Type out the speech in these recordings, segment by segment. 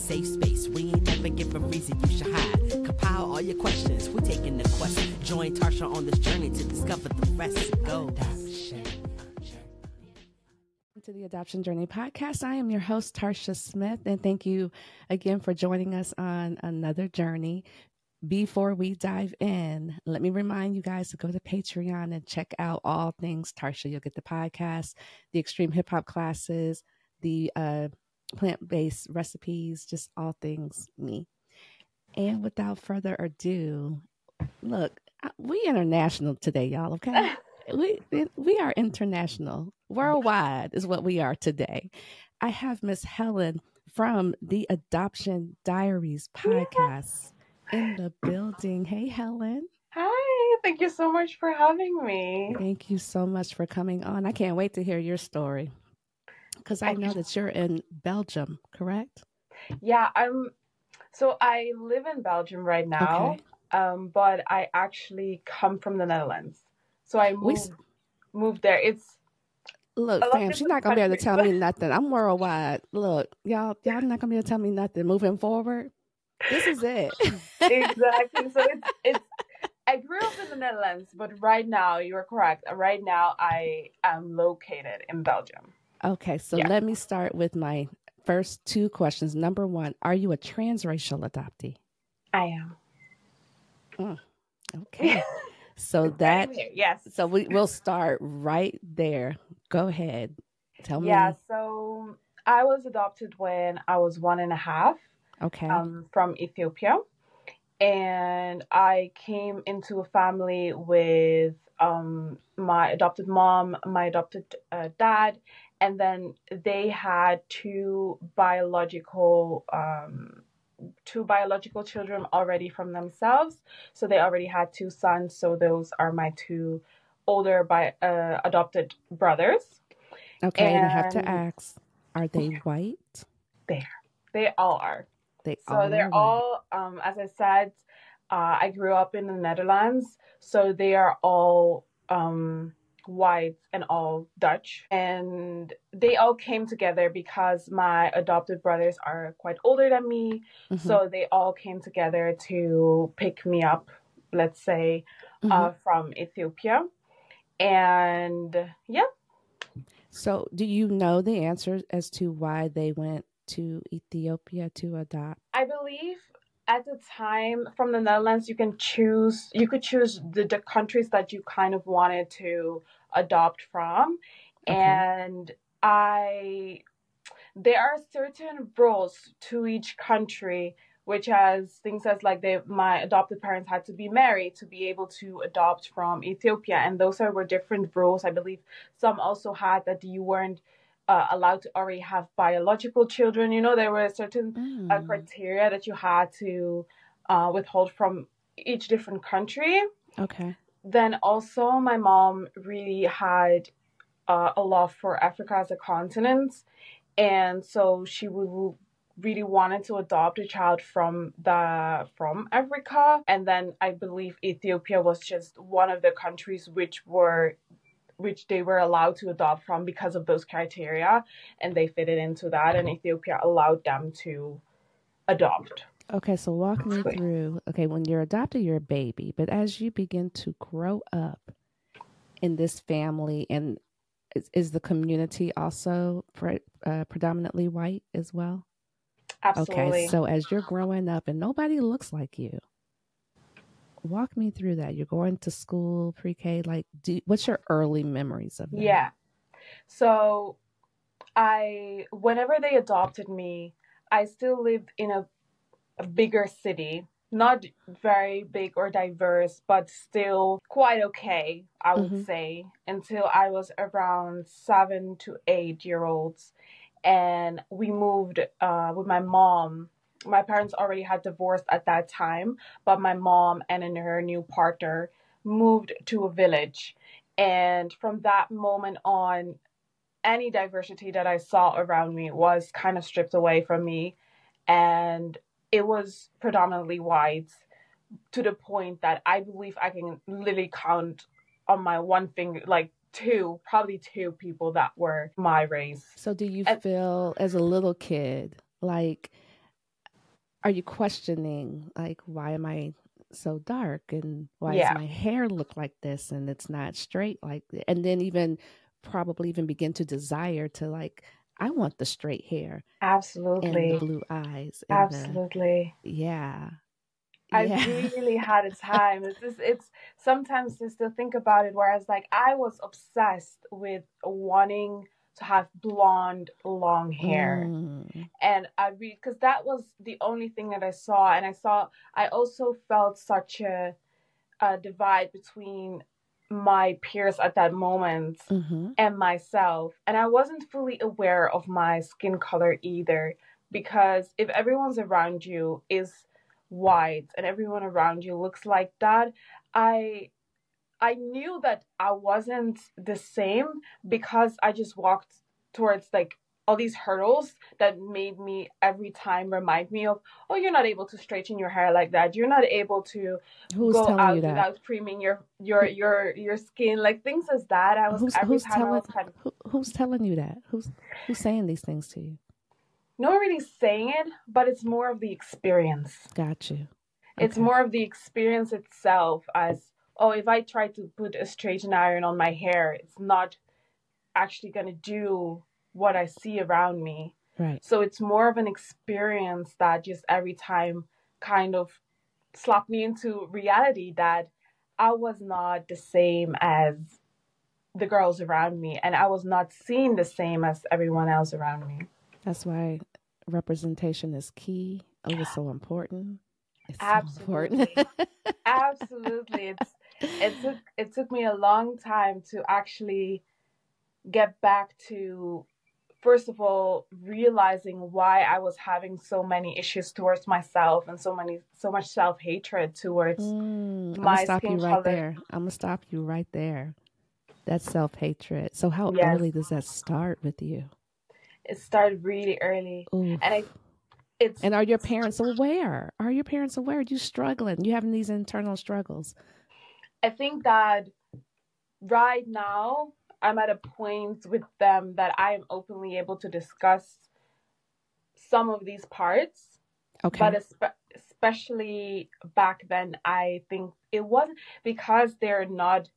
safe space. We ain't never give a reason you should hide. Compile all your questions, we're taking the quest. Join Tarcia on this journey to discover the rest. Go. To the Adoption Journey podcast. I am your host, Tarcia Smith, and thank you again for joining us on another journey. Before we dive in, let me remind you guys to go to Patreon and check out all things Tarcia. You'll get the podcast, the extreme hip hop classes, the plant-based recipes, just all things me. And without further ado, look, we international today, y'all, okay? We are international. Worldwide is what we are today. I have Miss Helen from the Adoption Diaries podcast in the building. Hey, Helen. Hi. Thank you so much for having me. Thank you so much for coming on. I can't wait to hear your story because I know that you're in Belgium, correct? Yeah, I live in Belgium right now, okay. But I actually come from the Netherlands. So I moved there. Look, fam, she's not going to be able to tell me nothing. I'm worldwide. Look, y'all not going to be able to tell me nothing. Moving forward, this is it. Exactly. So I grew up in the Netherlands, but right now, you're correct. Right now, I am located in Belgium. Okay, so Let me start with my first two questions. Number one, are you a transracial adoptee? I am. Okay. So yes. So we'll start right there. Go ahead. Tell me. Yeah. So I was adopted when I was 1.5. Okay. From Ethiopia, and I came into a family with my adopted mom, my adopted dad, and then they had two biological children already from themselves. So they already had 2 sons. So those are my 2 older adopted brothers. Okay, and I have to ask, are they white? They all are. They're all, as I said, I grew up in the Netherlands. So they are all white and all Dutch. And they all came together because my adopted brothers are quite older than me. Mm-hmm. So they all came together to pick me up, let's say, from Ethiopia. And yeah. So do you know the answer as to why they went to Ethiopia to adopt? I believe at the time from the Netherlands, you could choose the countries that you kind of wanted to adopt from. Okay. And there are certain rules to each country, which has things as like my adopted parents had to be married to be able to adopt from Ethiopia. And those were different rules. I believe some also had that you weren't allowed to already have biological children. You know, there were certain criteria that you had to withhold from each different country. Okay. Then also my mom really had a love for Africa as a continent. And so she really wanted to adopt a child from Africa. And then I believe Ethiopia was just one of the countries which they were allowed to adopt from because of those criteria, and they fitted into that, and Ethiopia allowed them to adopt. Okay, so walk me through, when you're adopted, you're a baby, but as you begin to grow up in this family, and is the community also predominantly white as well? Absolutely. Okay, so as you're growing up and nobody looks like you, walk me through that. You're going to school, pre-K, what's your early memories of that? Yeah. So whenever they adopted me, I still lived in a bigger city, not very big or diverse, but still quite okay, I would say, until I was around 7 to 8 year olds. And we moved with my mom. My parents already had divorced at that time, but my mom and her new partner moved to a village. And from that moment on, any diversity that I saw around me was kind of stripped away from me. And it was predominantly white, to the point that I believe I can literally count on my one finger, probably two people that were my race. So do you feel as a little kid, are you questioning, like, why am I so dark, and why does Yeah, my hair look like this and it's not straight like and then even probably even begin to desire to, like, I want the straight hair and the absolutely. blue eyes and the Absolutely. yeah. I Yeah. really had a time. It's sometimes just to think about it, whereas like I was obsessed with wanting to have blonde, long hair. Mm. And I really, because that was the only thing that I saw. And I also felt such a divide between my peers at that moment Mm-hmm. and myself. And I wasn't fully aware of my skin color either, because if everyone's around you is white and everyone around you looks like that, I I knew that I wasn't the same, because I just walked towards like all these hurdles that made me every time remind me of, oh, you're not able to straighten your hair like that. You're not able to Who's go telling you out that? without creaming your skin, like things as that. I was every Who's time I telling was kind of who's telling you that? Who's saying these things to you? not really saying it, but it's more of the experience. Got you. It's Okay. more of the experience itself as, oh, if I try to put a straighten iron on my hair, it's not actually going to do what I see around me. Right. So it's more of an experience that just every time kind of slapped me into reality that I was not the same as the girls around me, and I was not seen the same as everyone else around me. That's why representation is key. Oh, it's so important. It's so important. Absolutely. Absolutely. It took me a long time to actually get back to, first of all, realizing why I was having so many issues towards myself and so much self-hatred towards I'm gonna my stop skin you right color. there. I'm gonna stop you right there. That's self-hatred. So how Yes, early does that start with you? it started really early. Oof. And it's And are your parents aware? Are your parents aware? Are you struggling? You having these internal struggles? I think that right now I'm at a point with them that I am openly able to discuss some of these parts, but Okay. especially back then, I think it wasn't because they're not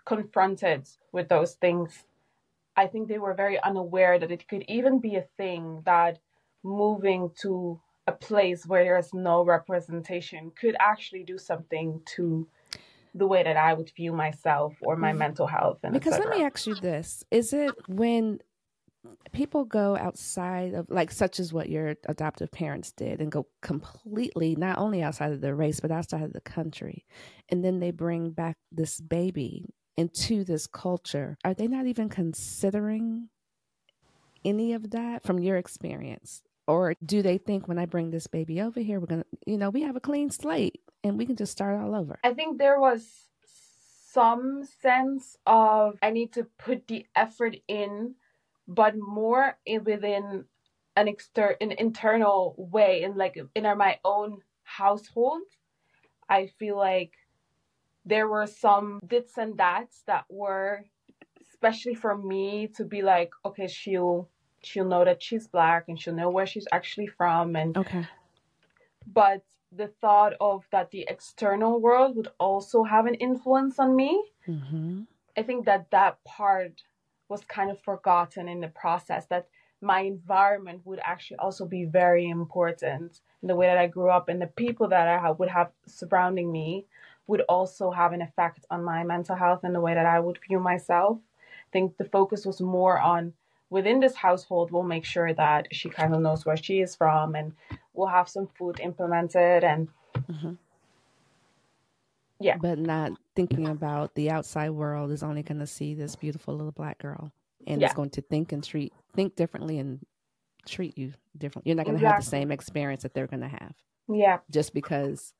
confronted with those things. I think they were very unaware that it could even be a thing, that moving to a place where there's no representation could actually do something to the way that I would view myself or my mental health and Because let me etc. ask you this. Is it when people go outside of, like, such as what your adoptive parents did, and go completely not only outside of their race but outside of the country, and then they bring back this baby into this culture, are they not even considering any of that from your experience? Or do they think, when I bring this baby over here, we're going to, we have a clean slate and we can just start all over? I think there was some sense of I need to put the effort in, but more within an internal way, in like in my own household. I feel like there were some dits and dats that were especially for me to be like, okay, she'll know that she's black and she'll know where she's actually from, and Okay. but the thought of that the external world would also have an influence on me, Mm-hmm. I think that that part was kind of forgotten in the process, that my environment would actually also be very important in the way that I grew up, and the people that would have surrounding me would also have an effect on my mental health and the way that I would view myself. I think the focus was more on, within this household, we'll make sure that she kind of knows where she is from, and we'll have some food implemented, and Mm-hmm. yeah, But not thinking about the outside world is only going to see this beautiful little black girl and is yeah, going to think differently and treat you differently. You're not going to have the exactly, same experience that they're going to have yeah, just because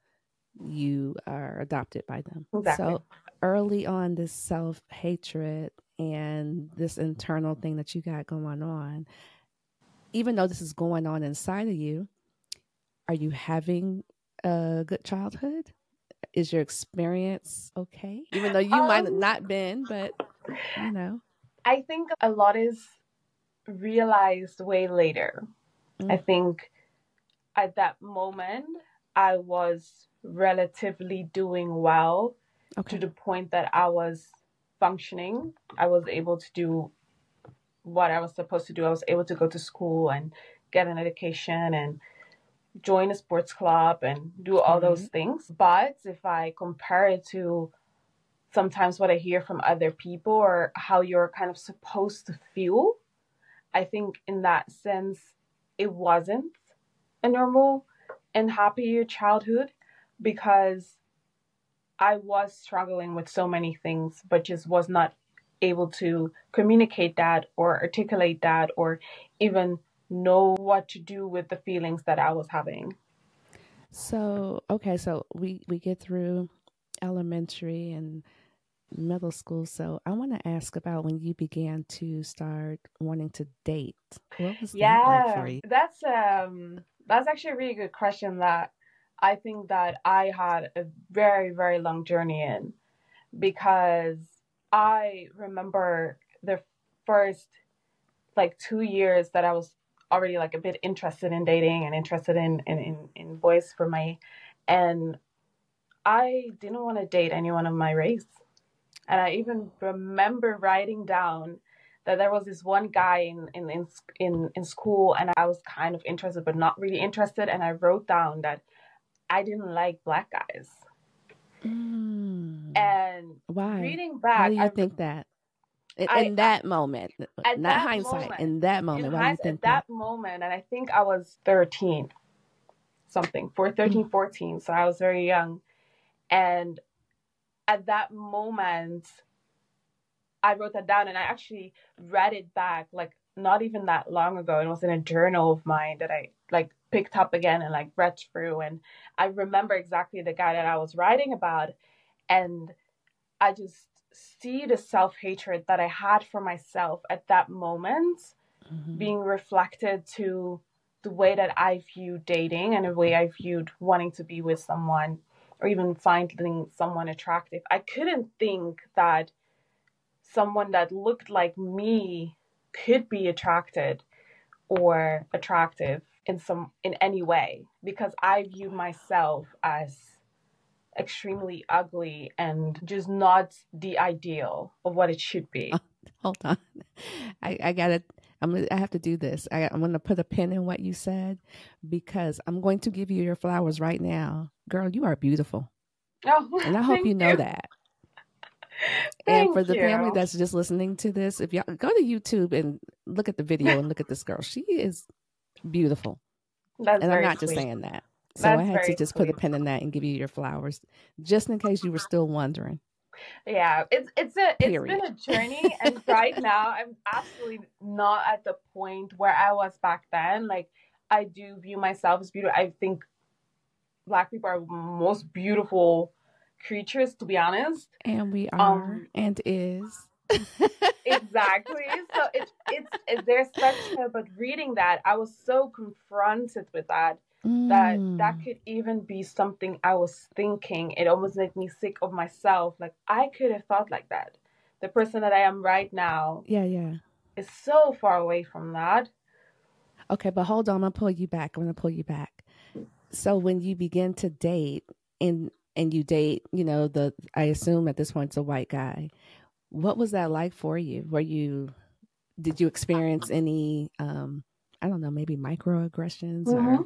you are adopted by them. exactly. So early on, this self-hatred and this internal thing that you got going on, even though this is going on inside of you, are you having a good childhood? Is your experience okay? Even though you might have Um, not been, but you know. I think a lot is realized way later. I Mm, think at that moment, I was relatively doing well to the point that I was functioning. I was able to do what I was supposed to do. I was able to go to school and get an education and join a sports club and do all those things. But if I compare it to sometimes what I hear from other people or how you're kind of supposed to feel, I think in that sense, it wasn't a normal and happy childhood because I was struggling with so many things, but just was not able to communicate that or articulate that or even know what to do with the feelings that I was having. So, okay, so we get through elementary and middle school. So I want to ask about when you began to start wanting to date. What was that like for you? That's actually a really good question that I think that I had a very, very long journey in because I remember the first like 2 years that I was already like a bit interested in dating and interested in boys for my, and I didn't want to date anyone of my race. And I even remember writing down that there was this one guy in school and I was kind of interested but not really interested, and I wrote down that I didn't like black guys. And why? reading back, why do you think that? In that moment, not hindsight, in that moment, why do you think at that moment, and I think I was 13 something, 14. So I was very young. And at that moment, I wrote that down and I actually read it back, like not even that long ago. It was in a journal of mine that I like picked up again and like read through. And I remember exactly the guy that I was writing about. And I just see the self-hatred that I had for myself at that moment being reflected to the way that I viewed dating and the way I viewed wanting to be with someone or even finding someone attractive. I couldn't think that someone that looked like me could be attracted or attractive in any way because I viewed myself as extremely ugly and just not the ideal of what it should be. Hold on. I gotta, I have to do this. I'm going to put a pin in what you said because I'm going to give you your flowers right now. Girl, you are beautiful. Oh, and I hope you know that. And for the you. family that's just listening to this, if y'all go to YouTube and look at the video and look at this girl, she is beautiful. That's and I'm not sweet. Just saying that. So I had to just put a pin in that and give you your flowers, just in case you were still wondering. Yeah, it's been a journey, and right now I'm absolutely not at the point where I was back then. Like I do view myself as beautiful. I think Black people are the most beautiful creatures, to be honest. And we are, and is. Exactly. So it's there's such but reading that I was so confronted with that that could even be something I was thinking. It almost made me sick of myself. Like I could have thought like that. The person that I am right now is so far away from that. Okay, but hold on, I'm gonna pull you back. So when you begin to date and you date, I assume at this point it's a white guy. What was that like for you? Did you experience any, I don't know, maybe microaggressions or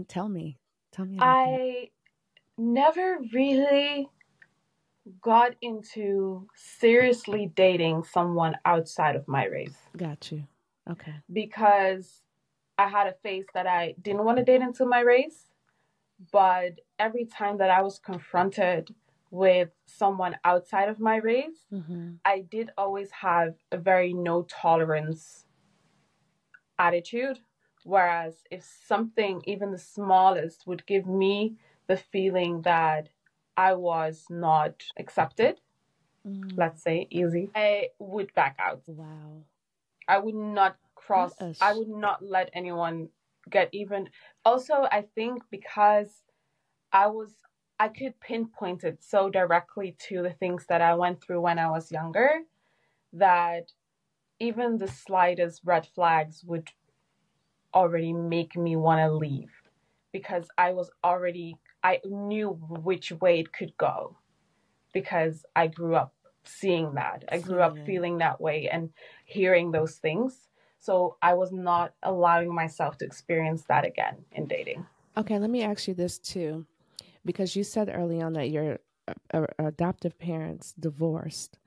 tell me about I never really got into seriously dating someone outside of my race. Got you. Okay. Because I had a phase that I didn't want to date into my race, but every time that I was confronted with someone outside of my race, I did always have a very no tolerance attitude. Whereas if something, even the smallest, would give me the feeling that I was not accepted, let's say easy, I would back out. Wow. I would not cross, I would not let anyone get even. Also, I think because I could pinpoint it so directly to the things that I went through when I was younger that even the slightest red flags would already make me want to leave, because I knew which way it could go, because I grew up seeing that. I grew up feeling that way and hearing those things. So I was not allowing myself to experience that again in dating. Okay, let me ask you this too, because you said early on that your adoptive parents divorced.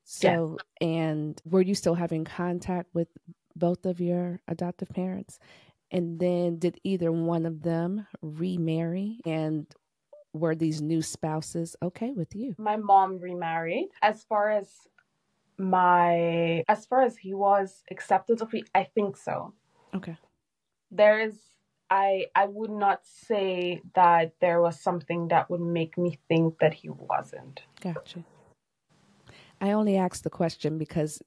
So, yes. And were you still having contact with both of your adoptive parents? And then did either one of them remarry? And were these new spouses okay with you? My mom remarried. As far as he was accepted of me, I think so. Okay. I would not say that there was something that would make me think that he wasn't. Gotcha. I only asked the question because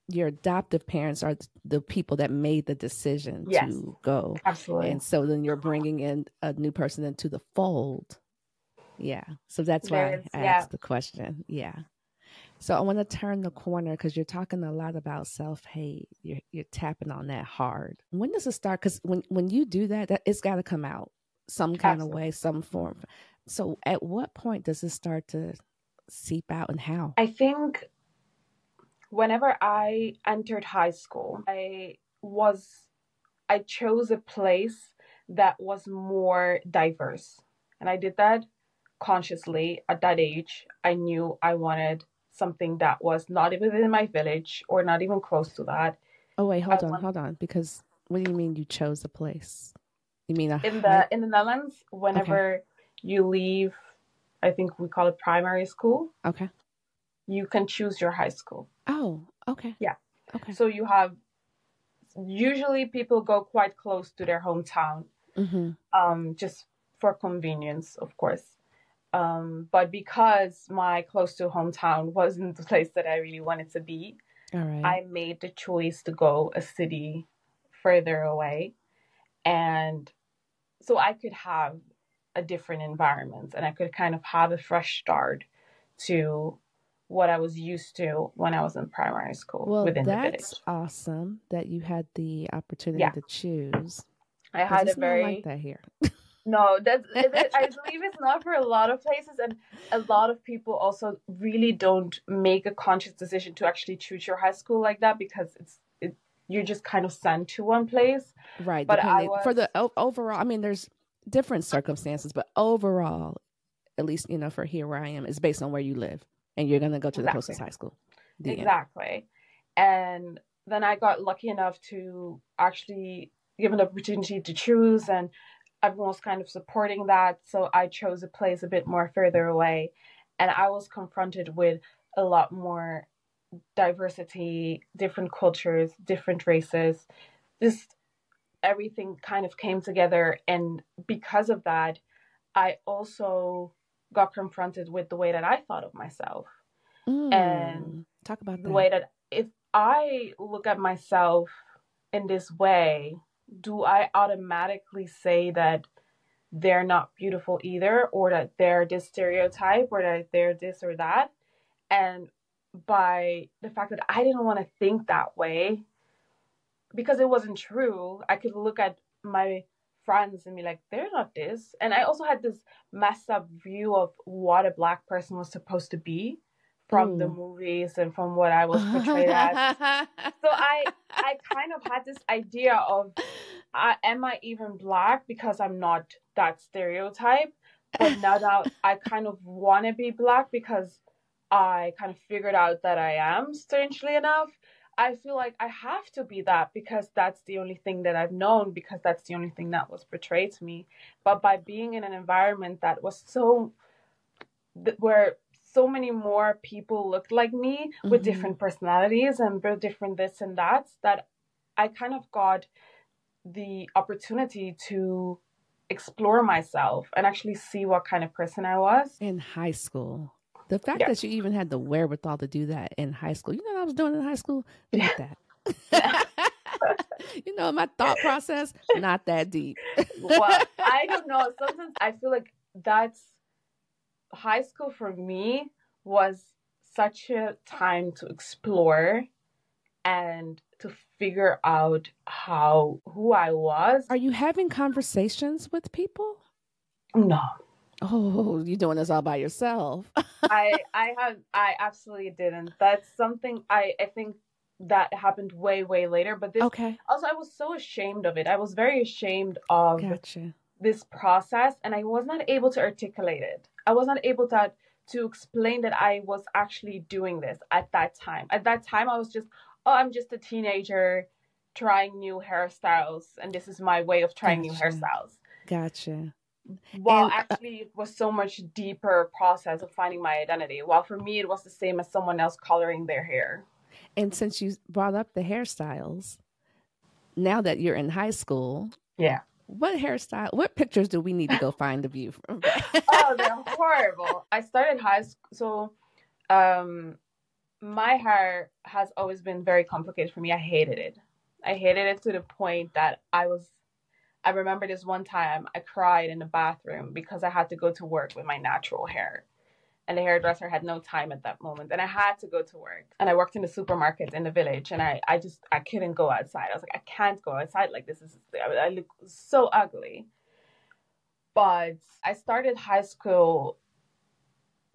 your adoptive parents are the people that made the decision to go. Absolutely. And so then you're bringing in a new person into the fold. Yeah. So that's why I asked the question. Yeah. So I want to turn the corner because you're talking a lot about self-hate. You're tapping on that hard. When does it start? Because when you do that, it's got to come out some kind of way, some form. So at what point does it start to seep out, and how? I think whenever I entered high school, I chose a place that was more diverse. And I did that consciously at that age. I knew I wanted something that was not even in my village or not even close to that. Oh, wait, hold on. Because what do you mean you chose a place? You mean in the Netherlands, whenever you leave, I think we call it primary school. Okay. You can choose your high school. Oh, okay. Yeah. Okay. So usually people go quite close to their hometown, just for convenience, of course. But because my close to hometown wasn't the place that I really wanted to be, I made the choice to go a city further away. And so I could have a different environment and I could kind of have a fresh start to what I was used to when I was in primary school within the village. That's awesome that you had the opportunity to choose. I had not like that here. No, I believe it's not for a lot of places, and a lot of people also really don't make a conscious decision to actually choose your high school like that, because you're just kind of sent to one place. Right. But for the overall, I mean, there's different circumstances, but overall, at least, for here where I am, it's based on where you live, and you're going to go to the closest high school. Exactly. And then I got lucky enough to actually given the opportunity to choose, and everyone was kind of supporting that. So I chose a place a bit more further away, and I was confronted with a lot more diversity, different cultures, different races. Just everything kind of came together. And because of that, I also got confronted with the way that I thought of myself. And talk about the way that if I look at myself in this way, do I automatically say that they're not beautiful either, or that they're this stereotype, or that they're this or that? And by the fact that I didn't want to think that way, because it wasn't true, I could look at my friends and be like, they're not this. And I also had this messed up view of what a Black person was supposed to be from the movies and from what I was portrayed as. So I kind of had this idea of, am I even Black because I'm not that stereotype? But now I kind of want to be Black because I kind of figured out that I am, strangely enough. I feel like I have to be that because that's the only thing that I've known, because that's the only thing that was portrayed to me. But by being in an environment that was where so many more people looked like me with different personalities and different this and that I kind of got the opportunity to explore myself and actually see what kind of person I was. In high school. The fact that you even had the wherewithal to do that in high school. You know what I was doing in high school? Look at that. My thought process, not that deep. Well, I don't know. Sometimes I feel like high school for me was such a time to explore and to figure out who I was. Are you having conversations with people? No. Oh, you're doing this all by yourself. I absolutely didn't. That's something I think that happened way later. But this Okay. also, I was so ashamed of it. I was very ashamed of Gotcha. this process, and I was not able to articulate it. I was not able to explain that I was actually doing this at that time. At that time, I was just, oh, I'm just a teenager trying new hairstyles, and this is my way of trying new hairstyles. Gotcha. While actually it was so much deeper process of finding my identity. While for me, it was the same as someone else coloring their hair. And since you brought up the hairstyles, now that you're in high school, yeah, what pictures do we need to go find of you? Oh, they're horrible. I started high school, so my hair has always been very complicated for me. I hated it. I hated it to the point that I remember this one time I cried in the bathroom because I had to go to work with my natural hair. And the hairdresser had no time at that moment. And I had to go to work. And I worked in the supermarket in the village. And I couldn't go outside. I was like, I can't go outside like this. I look so ugly. But I started high school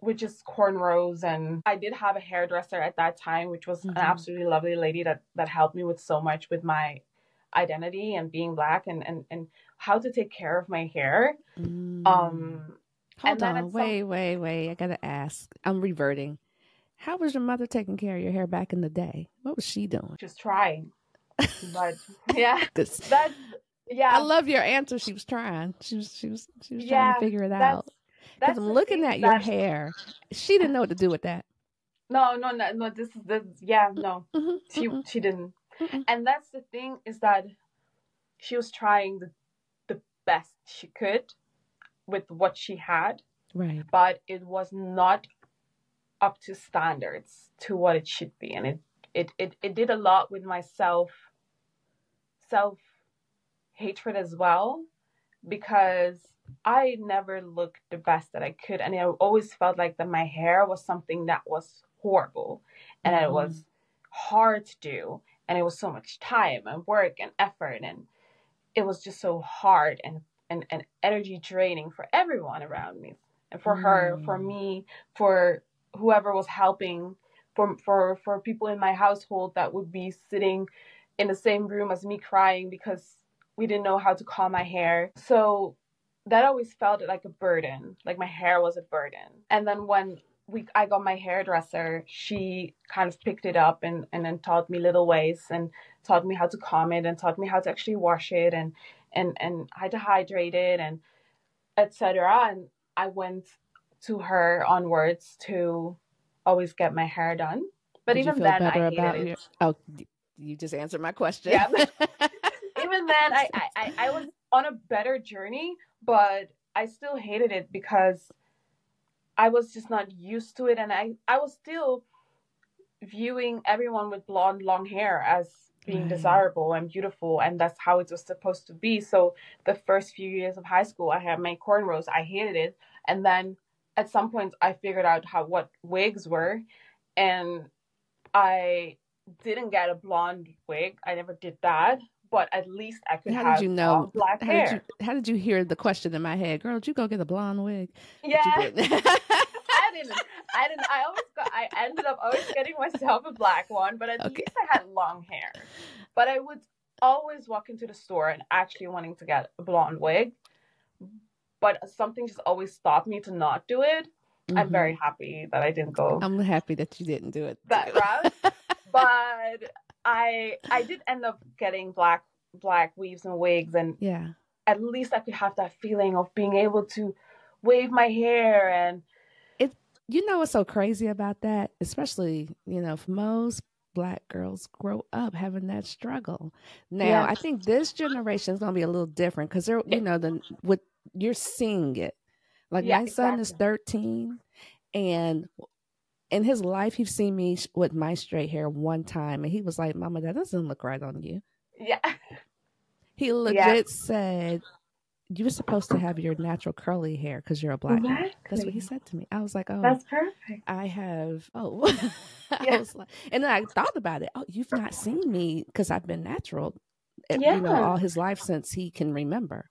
with just cornrows. And I did have a hairdresser at that time, which was an absolutely lovely lady that helped me with so much with my identity and being Black and how to take care of my hair. Hold on, wait. I gotta ask. I'm reverting. How was your mother taking care of your hair back in the day? What was she doing? Just trying. But yeah, I love your answer. She was trying. She was trying to figure it out. Because I'm looking at your hair. She didn't know what to do with that. No. This is no. She didn't. And that's the thing, is that she was trying the best she could with what she had, right? But it was not up to standards to what it should be, and it did a lot with my self hatred as well, because I never looked the best that I could, and I always felt like that my hair was something that was horrible, and it was hard to do, and it was so much time and work and effort, and it was just so hard and energy draining for everyone around me, and for her, for me, for whoever was helping, for people in my household that would be sitting in the same room as me crying because we didn't know how to comb my hair. So that always felt like a burden, like my hair was a burden. And then when I got my hairdresser, she kind of picked it up and then taught me little ways and taught me how to comb it and taught me how to actually wash it and how to hydrate it and etc. And I went to her onwards to always get my hair done. But even then, I hated it. Oh, you just answered my question. Yeah. Even then, I was on a better journey, but I still hated it because I was just not used to it, and I was still viewing everyone with blonde, long hair as being desirable and beautiful, and that's how it was supposed to be. So the first few years of high school, I had my cornrows. I hated it, and then at some point, I figured out what wigs were, and I didn't get a blonde wig. I never did that, but at least I could have black hair. How did you hear the question in my head? Girl, did you go get a blonde wig? Yeah. I didn't. I ended up always getting myself a black one, but at least I had long hair. But I would always walk into the store and actually wanting to get a blonde wig, but something just always stopped me to not do it. I'm very happy that I didn't go. I'm happy that you didn't do it that route. But I did end up getting black weaves and wigs, and at least I could have that feeling of being able to wave my hair. And what's so crazy about that, especially if most Black girls grow up having that struggle. Now I think this generation is going to be a little different because they're you're seeing it. Like my son is 13, and in his life, he's seen me with my straight hair one time, and he was like, "Mama, that doesn't look right on you." Yeah. He legit said, you were supposed to have your natural curly hair because you're a black girl. That's what he Exactly. said to me. I was like, oh, That's perfect. I have, oh, I Yeah. was like, and then I thought about it. Oh, you've not seen me because I've been natural, Yeah. all his life since he can remember.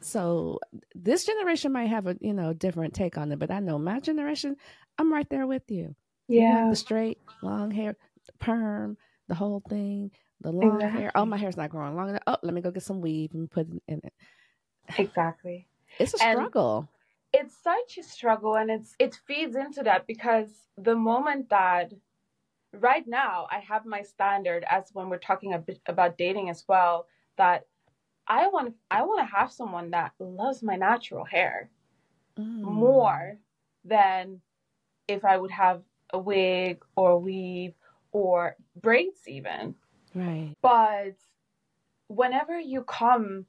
So this generation might have a, different take on it, but I know my generation, I'm right there with you. We want Yeah. the straight, long hair, perm, the whole thing, the long hair. Oh, Exactly. my hair's not growing long enough. Oh, let me go get some weave and put it in it. Exactly. It's a And struggle. it's such a struggle, and it feeds into that, because the moment that right now I have my standard, as when we're talking a bit about dating as well, that I want to have someone that loves my natural hair more than if I would have a wig or weave or braids even. Right. But whenever you come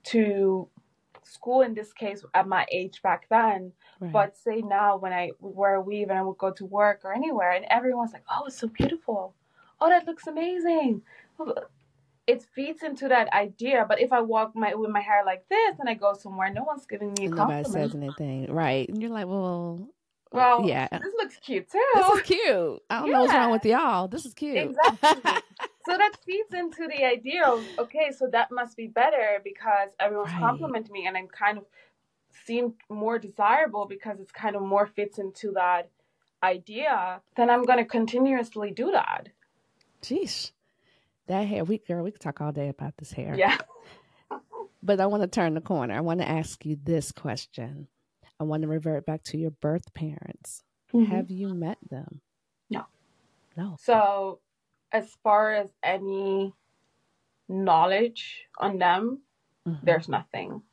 to school, in this case at my age back then, Right. but say now when I wear a weave and I would go to work or anywhere and everyone's like, oh, it's so beautiful, oh, that looks amazing, it feeds into that idea. But if I walk with my hair like this and I go somewhere, no one's giving me a And nobody compliment. says anything. Right. And you're like, well, yeah, this looks cute too. this is cute. I don't know what's wrong with y'all. This is cute. Exactly. So that feeds into the idea of, okay, so that must be better because everyone's Right. complimenting me, and I'm kind of seem more desirable because it's kind of more fits into that idea. Then I'm going to continuously do that. Jeez. That hair, we could talk all day about this hair. Yeah. But I want to turn the corner. I want to ask you this question. I want to revert back to your birth parents. Mm-hmm. Have you met them? No. So as far as any knowledge on them, there's nothing.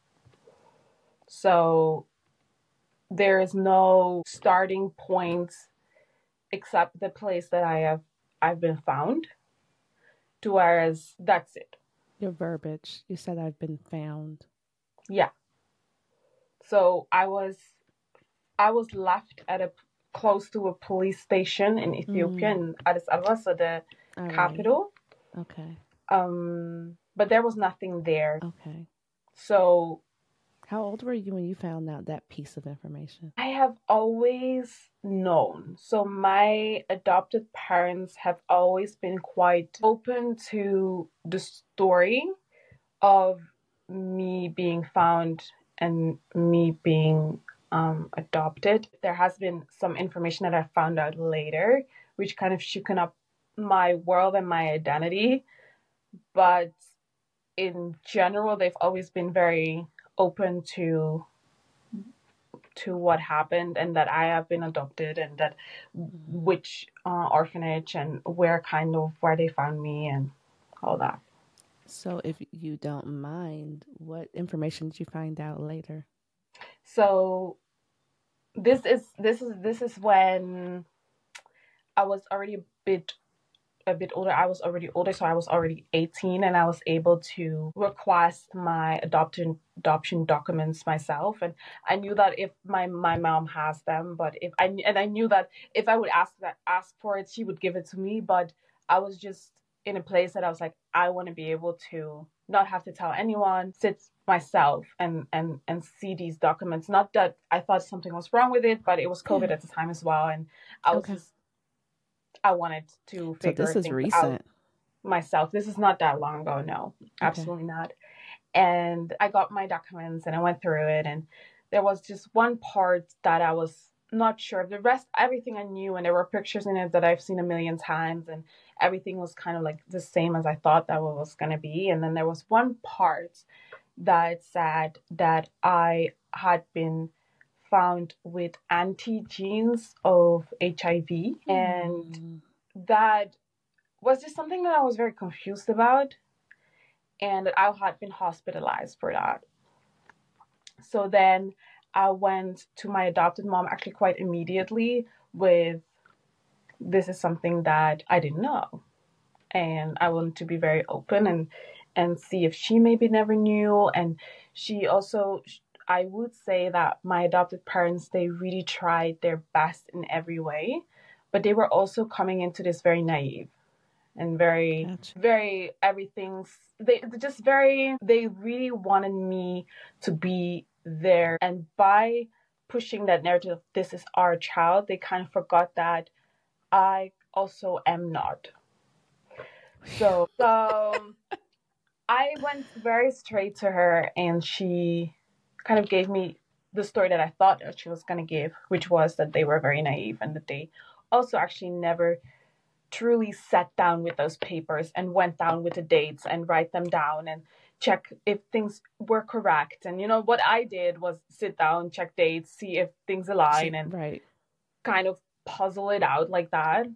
So there is no starting points except the place that I've been found. Whereas that's it. Your verbiage. You said I've been found. Yeah. So I was left at close to a police station in Ethiopia, in Addis Ababa, so the capital. Okay. But there was nothing there. Okay. So how old were you when you found out that piece of information? I have always known. So my adopted parents have always been quite open to the story of me being found and me being adopted. There has been some information that I found out later, which kind of shooken up my world and my identity. But in general, they've always been very open to what happened, and that I have been adopted, and that which orphanage and where they found me and all that. So if you don't mind, what information did you find out later? So this is when I was already a bit older. I was already older, so I was already 18, and I was able to request my adoption documents myself. And I knew that if my mom has them, but I knew that if I would ask for it, she would give it to me. But I was just in a place that I was like, I want to be able to not have to tell anyone, sit myself and see these documents. Not that I thought something was wrong with it, but it was COVID at the time as well, and I was just. I wanted to figure things out myself. This is not that long ago. No, absolutely not. And I got my documents and I went through it. And there was just one part that I was not sure of. The rest, everything I knew. And there were pictures in it that I've seen a million times. And everything was kind of like the same as I thought that was going to be. And then there was one part that said that I had been found with antigenes of HIV, and that was just something that I was very confused about, and that I had been hospitalized for that. So then I went to my adopted mom actually quite immediately with, this is something that I didn't know, and I wanted to be very open and see if she maybe never knew. And she also, I would say that my adopted parents, they really tried their best in every way, but they were also coming into this very naive. and very, Gotcha. very everything's, they really wanted me to be there. And by pushing that narrative of this is our child, they kind of forgot that I also am not. So I went very straight to her, and she kind of gave me the story that I thought that she was going to give, which was that they were very naive and that they also actually never truly sat down with those papers and went down with the dates and write them down and check if things were correct. And, you know, what I did was sit down, check dates, see if things align, and Right. kind of puzzle it out like that.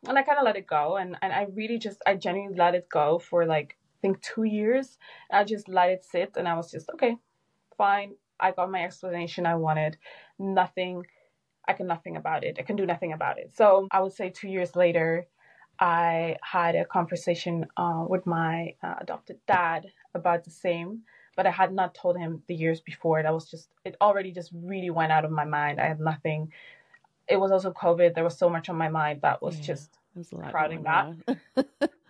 And I kind of let it go. And I really I genuinely let it go for like, I think 2 years. I just let it sit, and I was just, okay, fine. I got my explanation I wanted. I can nothing about it. I can do nothing about it. So I would say 2 years later, I had a conversation with my adopted dad about the same, but I had not told him the years before. That was just, it already just really went out of my mind. I had nothing. It was also COVID. There was so much on my mind that was just crowding that.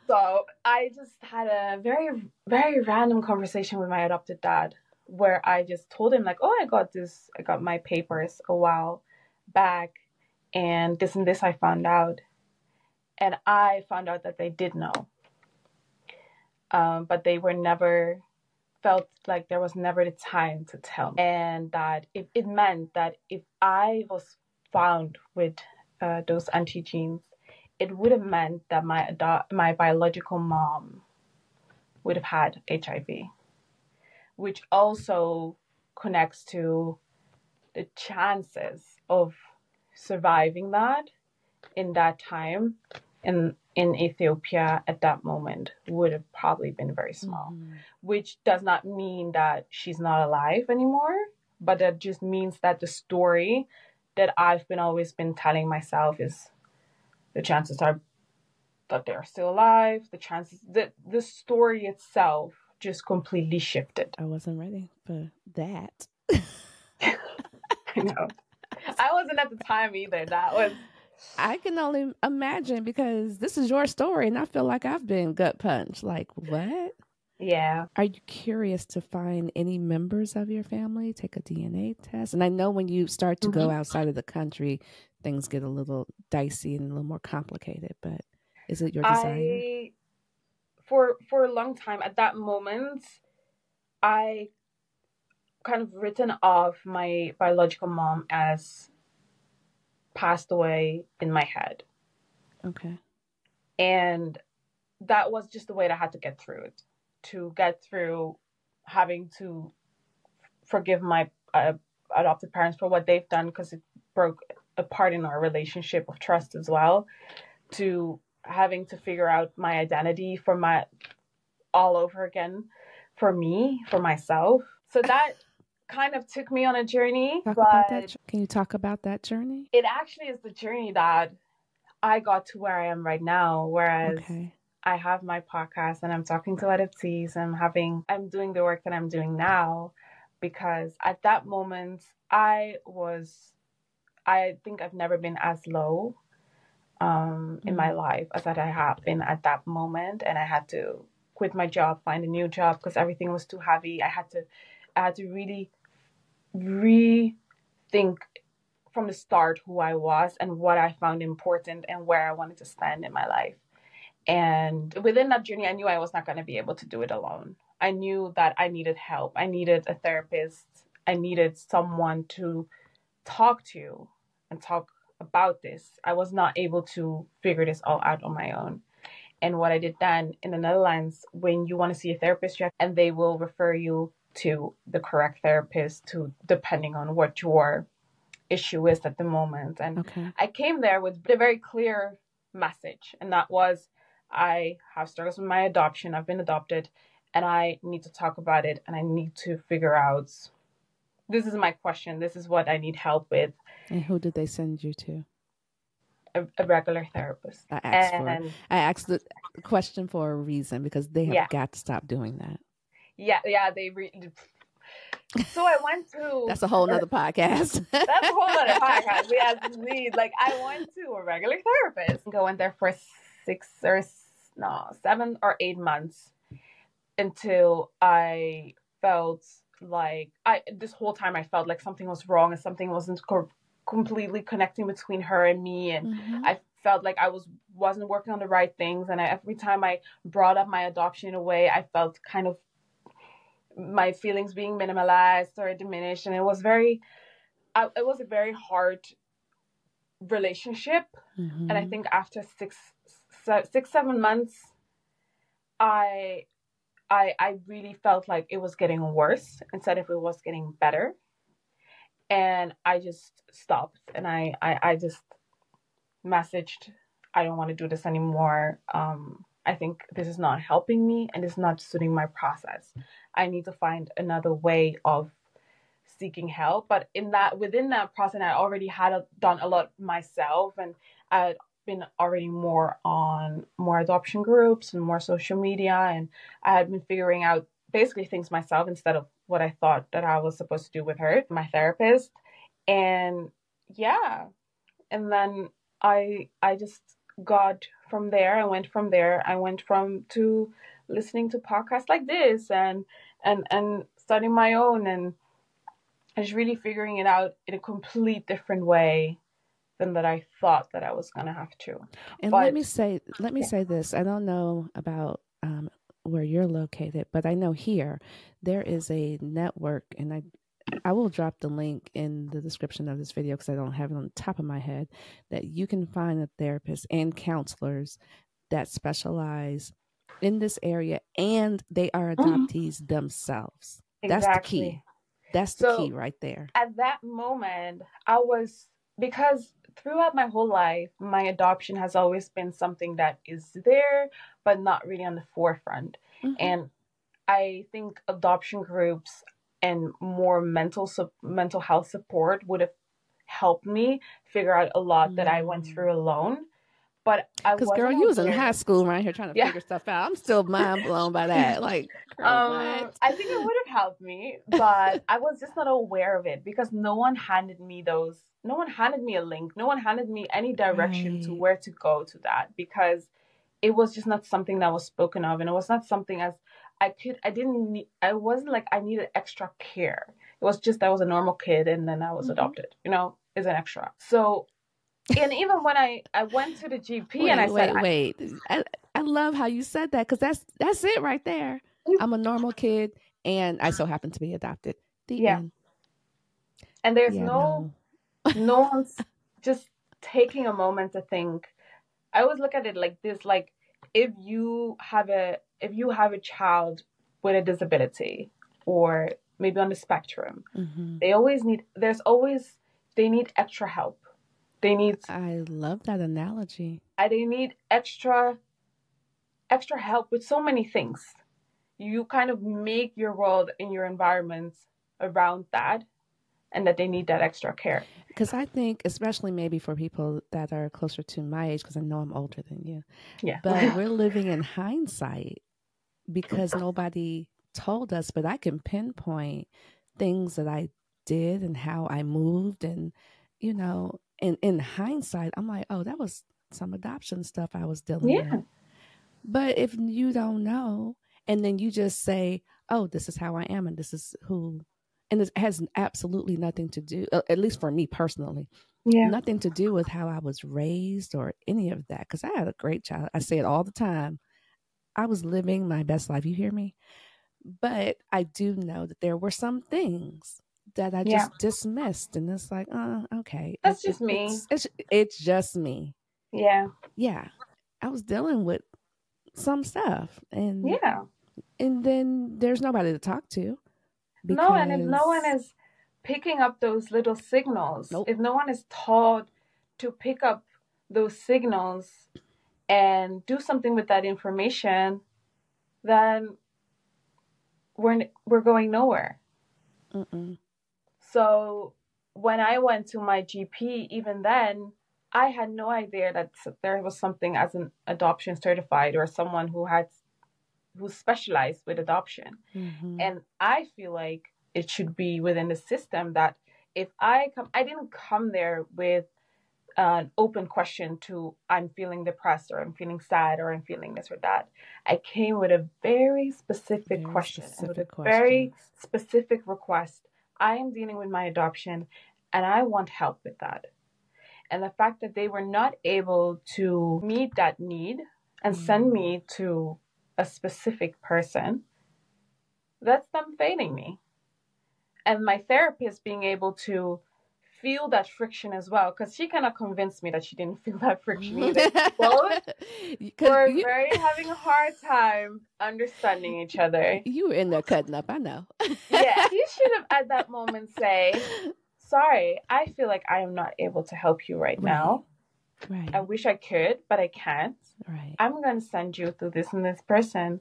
So I just had a very, very random conversation with my adopted dad where I just told him like, oh, I got my papers a while back, and this I found out. And I found out that they did know. But they were never, felt like there was never the time to tell me. And that it meant that if I was found with those antigenes, it would have meant that my biological mom would have had HIV, which also connects to the chances of surviving that in that time in Ethiopia at that moment would have probably been very small, which does not mean that she's not alive anymore, but that just means that the story that I've always been telling myself is the chances are that they're still alive. The chances that the story itself just completely shifted. I wasn't ready for that. I know. I wasn't at the time either. I can only imagine, because this is your story and I feel like I've been gut punched. Like, what? Yeah. Are you curious to find any members of your family, take a DNA test? And I know when you start to go outside of the country, things get a little dicey and a little more complicated, but is it your desire? For a long time at that moment, I kind of written off my biological mom as passed away in my head. Okay. And that was just the way that I had to get through it, to get through having to forgive my adopted parents for what they've done, because it broke a part in our relationship of trust as well, to having to figure out my identity all over again for me, for myself. So that kind of took me on a journey. Can you talk about that journey? It actually is the journey that I got to where I am right now, whereas I have my podcast and I'm talking to adoptees, and I'm doing the work that I'm doing now, because at that moment I think I've never been as low in my life as that I have been at that moment. And I had to quit my job, find a new job, because everything was too heavy. I had to really rethink from the start who I was and what I found important and where I wanted to stand in my life. And within that journey, I knew I was not going to be able to do it alone. I knew that I needed help. I needed a therapist. I needed someone to talk to and talk about this. I was not able to figure this all out on my own. And what I did then in the Netherlands, when you want to see a therapist, and they will refer you to the correct therapist, depending on what your issue is at the moment. And I came there with a very clear message, and that was, I have struggles with my adoption. I've been adopted, and I need to talk about it, and I need to figure out, this is my question. This is what I need help with. And who did they send you to? A regular therapist. I asked the question for a reason, because they have got to stop doing that. Yeah, they So I went to... That's a whole nother podcast. That's a whole nother podcast. Yes, indeed. Like, I went to a regular therapist. I went there for 7 or 8 months until I felt like this whole time I felt like something was wrong and something wasn't completely connecting between her and me, and I felt like I wasn't working on the right things, and every time I brought up my adoption in a way, I felt kind of my feelings being minimalized or diminished, and it was a very hard relationship. And I think after 7 months, I really felt like it was getting worse instead of it was getting better. And I just stopped, and I just messaged, I don't want to do this anymore. I think this is not helping me and it's not suiting my process. I need to find another way of seeking help. But within that process, I already had done a lot myself, and I had been already more on more adoption groups and more social media, and I had been figuring out basically things myself instead of what I thought that I was supposed to do with her, my therapist. And yeah, and then I just got from there. I went from to listening to podcasts like this and starting my own, and just really figuring it out in a complete different way than that I thought that I was gonna have to. And let me say this. I don't know about where you're located, but I know here there is a network, and I will drop the link in the description of this video because I don't have it on the top of my head, that you can find a therapist and counselors that specialize in this area, and they are adoptees themselves. Exactly. That's the key. That's the key right there. At that moment, because throughout my whole life, my adoption has always been something that is there, but not really on the forefront. And I think adoption groups and more mental health support would have helped me figure out a lot that I went through alone. But because girl, you was in high school right here trying to figure stuff out. I'm still mind blown by that. Like, girl, what? I think it would have helped me, but I was just not aware of it because no one handed me a link. No one handed me any direction to where to go to that, because it was just not something that was spoken of, and it was not something as I wasn't like I needed extra care. It was just I was a normal kid and then I was adopted, as an extra. So, and even when I went to the GP and I said, I love how you said that, because that's it right there. I'm a normal kid and I so happen to be adopted. The end. And there's no one's just taking a moment to think. I always look at it like this, like if you have a child with a disability or maybe on the spectrum, they need extra help. I love that analogy. They need extra help with so many things. You kind of make your world and your environment around that, and that they need that extra care. Because I think, especially maybe for people that are closer to my age, because I know I'm older than you. Yeah. But we're living in hindsight because nobody told us. But I can pinpoint things that I did and how I moved. And, and in hindsight, I'm like, oh, that was some adoption stuff I was dealing with. But if you don't know, and then you just say, oh, this is how I am and this is who. And it has absolutely nothing to do, at least for me personally, nothing to do with how I was raised or any of that. Because I had a great child. I say it all the time. I was living my best life. You hear me? But I do know that there were some things that I just dismissed. And it's like, okay. That's just me. It's just me. Yeah. Yeah. I was dealing with some stuff. And then there's nobody to talk to. No, and if no one is picking up those little signals, if no one is taught to pick up those signals and do something with that information, then we're going nowhere. So when I went to my GP, even then, I had no idea that there was something as an adoption certified or someone who specialized with adoption. And I feel like it should be within the system that if I didn't come there with an open question to I'm feeling depressed, or I'm feeling sad, or I'm feeling this or that. I came with a very specific question and with a very specific request. I am dealing with my adoption and I want help with that. And the fact that they were not able to meet that need and send me to a specific person, that's them failing me. And my therapist being able to feel that friction as well, because she cannot convince me that she didn't feel that friction either. Both were very having a hard time understanding each other. You were in there cutting up, I know. Yeah, he should have at that moment say, sorry, I feel like I am not able to help you right now. Right. I wish I could, but I can't. Right. I'm going to send you through this and this person.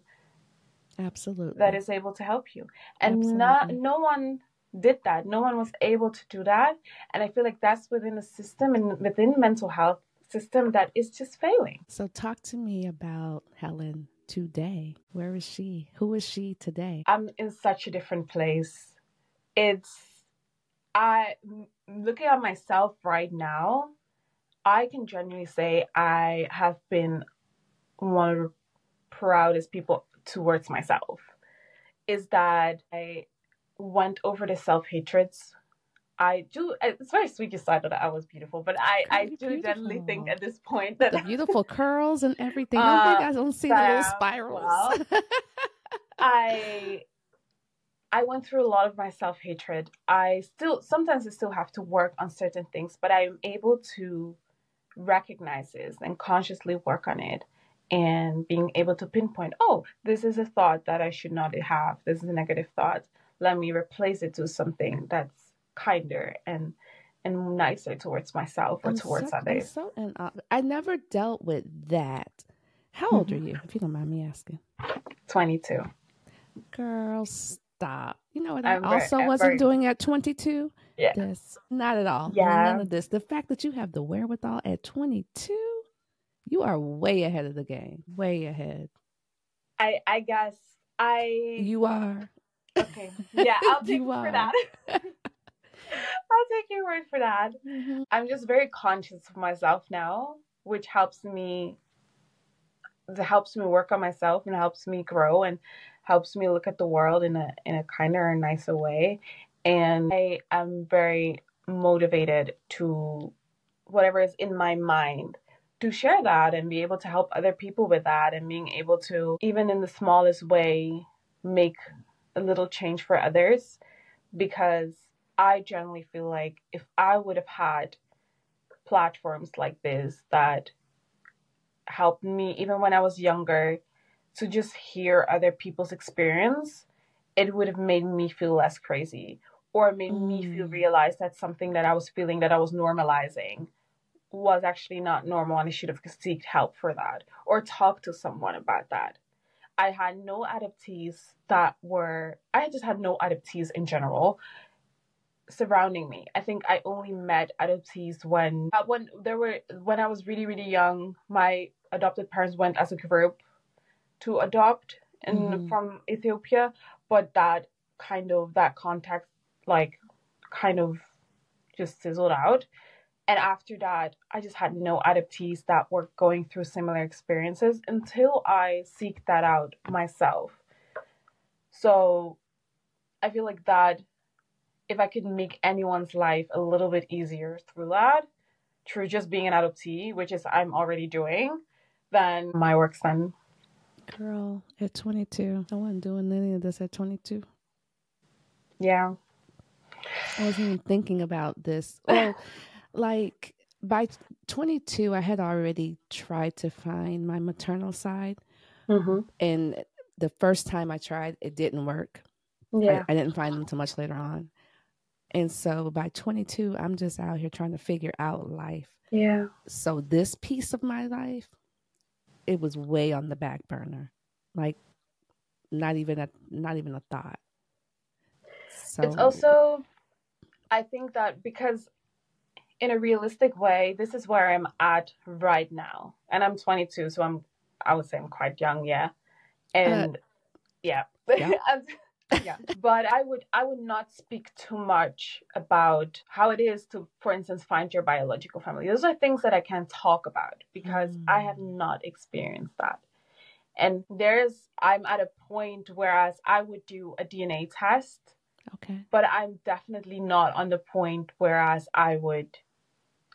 Absolutely. That is able to help you. And no one did that. No one was able to do that. And I feel like that's within a system and within mental health system that is just failing. So talk to me about Helen today. Where is she? Who is she today? I'm in such a different place. Looking at myself right now, I can genuinely say I have been one of the proudest people towards myself. Is that I went over the self-hatreds. It's very sweet you said that I was beautiful, but I do generally think at this point that the beautiful curls and everything. I don't see the little spirals. Well, I went through a lot of my self-hatred. Sometimes I still have to work on certain things, but I'm able to recognize this and consciously work on it. And being able to pinpoint, oh, this is a thought that I should not have. This is a negative thought. Let me replace it to something that's kinder and nicer towards myself or towards others. I never dealt with that. How old are you, if you don't mind me asking? 22. Girl, stop. You know what I wasn't doing at 22? Yeah. This. Not at all. Yeah. None of this. The fact that you have the wherewithal at 22, you are way ahead of the game. Way ahead. I guess You are. Okay. Yeah, I'll take you for that. I'll take your word for that. Mm-hmm. I'm just very conscious of myself now, which helps me work on myself and helps me grow and helps me look at the world in a kinder and nicer way. And I am very motivated to whatever is in my mind to share that and be able to help other people with that, and being able to, even in the smallest way, make a little change for others. Because I generally feel like if I would have had platforms like this that helped me, even when I was younger, to just hear other people's experience, it would have made me feel less crazy, or made me realize that something that I was feeling that I was normalizing was actually not normal, and I should have sought help for that or talked to someone about that. I had no adoptees I just had no adoptees in general surrounding me. I think I only met adoptees when I was really, really young. My adopted parents went as a group to adopt from Ethiopia, but that contact kind of just sizzled out. And after that, I just had no adoptees that were going through similar experiences until I seeked that out myself. So I feel like that if I could make anyone's life a little bit easier through just being an adoptee, which is I'm already doing, then my work's done. Girl, at 22, I wasn't doing any of this at 22. Yeah. I wasn't even thinking about this. Well, like by 22, I had already tried to find my maternal side. Mm-hmm. And the first time I tried, it didn't work. Yeah. I didn't find them until much later on. And so by 22, I'm just out here trying to figure out life. Yeah. So this piece of my life, it was way on the back burner. Like not even a thought. So it's also, I think that because in a realistic way, this is where I'm at right now. And I'm 22, so I would say I'm quite young, yeah. And yeah. Yeah, but I would not speak too much about how it is to, for instance, find your biological family. Those are things that I can't talk about because I have not experienced that. And I'm at a point whereas I would do a DNA test, Okay. but I'm definitely not on the point whereas I would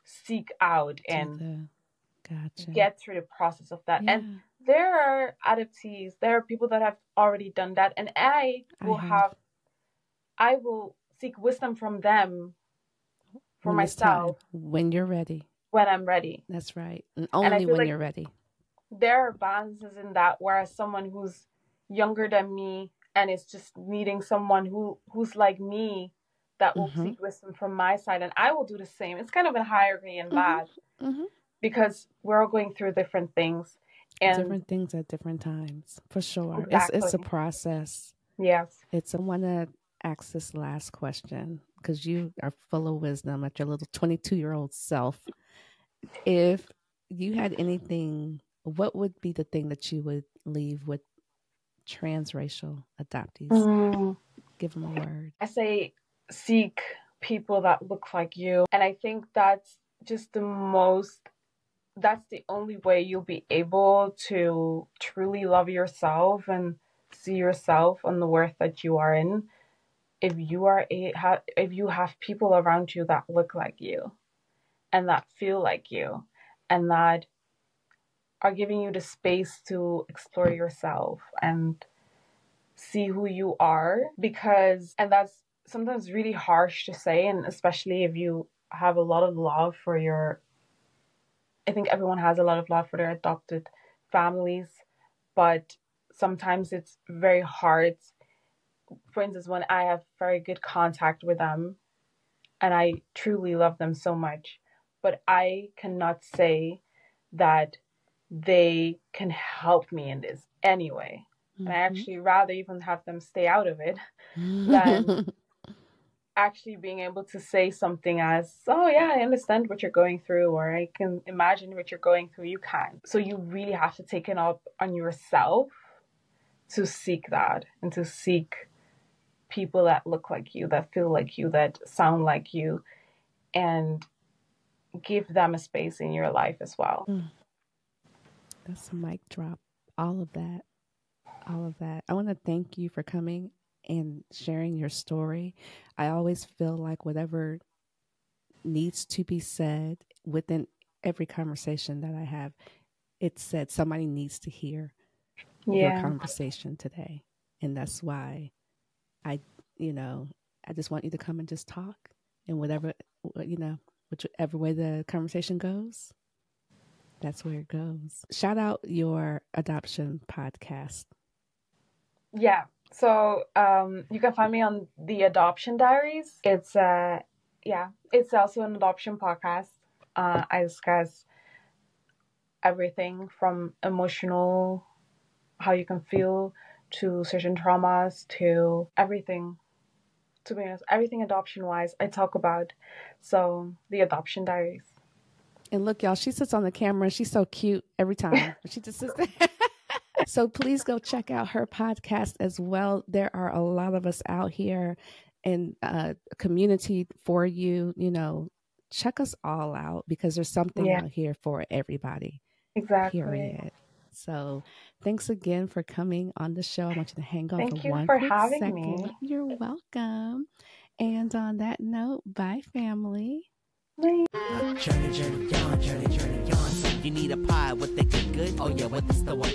seek out and Gotcha. get through the process of that. Yeah. And there are adoptees, there are people that have already done that, and I will seek wisdom from them for when myself when you're ready. when I'm ready. That's right. And And I only feel when like you're ready. there are balances in that, whereas someone who's younger than me and is just needing someone who's like me that will seek wisdom from my side, and I will do the same. It's kind of a hierarchy in that because we're all going through different things. And different things at different times, for sure. Exactly. It's a process. Yes. I want to ask this last question because you are full of wisdom at your little 22-year-old self. If you had anything, what would be the thing that you would leave with transracial adoptees? Give them a word. I say seek people that look like you. And I think that's just that's the only way you'll be able to truly love yourself and see yourself and the worth that you are in. If you have people around you that look like you and that feel like you and that are giving you the space to explore yourself and see who you are, and that's sometimes really harsh to say, and especially if you have a lot of love for I think everyone has a lot of love for their adopted families, but sometimes it's very hard. For instance, when I have very good contact with them and I truly love them so much, but I cannot say that they can help me in this anyway. And I actually rather even have them stay out of it than actually being able to say something as, oh yeah, I understand what you're going through, or I can imagine what you're going through. You can. So you really have to take it up on yourself to seek that and to seek people that look like you, that feel like you, that sound like you, and give them a space in your life as well. That's a mic drop. All of that. I want to thank you for coming and sharing your story. I always feel like whatever needs to be said within every conversation that I have, it's said. Somebody needs to hear your conversation today. And that's why I just want you to come and just talk, and whichever way the conversation goes, that's where it goes. Shout out your adoption podcast. Yeah. So you can find me on the Adoption Diaries. It's also an adoption podcast. I discuss everything from emotional, how you can feel, to certain traumas, to everything. To be honest, everything adoption wise, I talk about. So the Adoption Diaries. And look, y'all, she sits on the camera. She's so cute every time. She just sits there. So please go check out her podcast as well. There are a lot of us out here in a community for you. Check us all out because there's something out here for everybody. Exactly. Period. So thanks again for coming on the show. I want you to hang on Thank for you one for quick having second. me. You're welcome. And on that note, bye, family. Bye. Journey on. You need a pie with the good? Oh yeah, what's the one?